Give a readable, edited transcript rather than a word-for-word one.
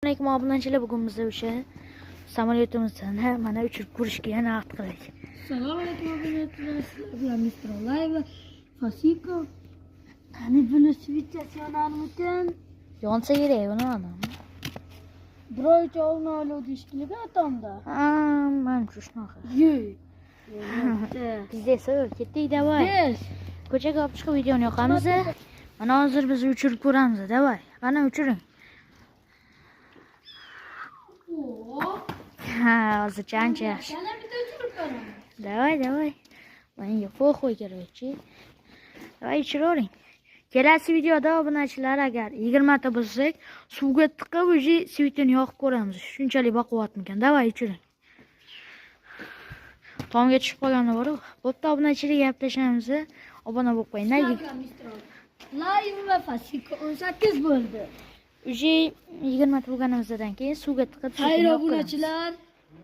Assalomu obunachilar, bugun biz o'sha samolyotimizni mana uchirib ko'rishga yana vaqt qildik. Assalomu alaykum obunachilar, sizlar bilan Mr. Live va Fasiko. Qani buni svitchasi yonarmikan? Yonsa kerak buni odam. Biroycha olmaylo deyishkiliga atamda. Men shunaqa. Yo'q. Bizdesa ketdik, davay. Yes. Ko'chaga olib chiqib videoni yoqamiz. Mana hozir biz uchirib ko'ramiz, davay. Qani uchiring. Hozircha ancha yaxshi. Yana bitta uchirib ko'raman. Davay. Menga fo'xo'y kerakchi. Davay uchiravering. Kelasi videoda obunachilar agar 20 ta bo'lsak, suvga tiqib o'zi svitini yoqib ko'ramiz. Shunchalik baquvvatmikan. Davay uchiring. Tomga tushib qolganda bor-ku. Bo'pti, obunachilik gaplashamiz. Obuna bo'lib qo'yinglar. Live va Fasiko 18 bo'ldi. O'zi 20 ta bo'lganimizdan keyin suvga tiqib Xayr obunachilar.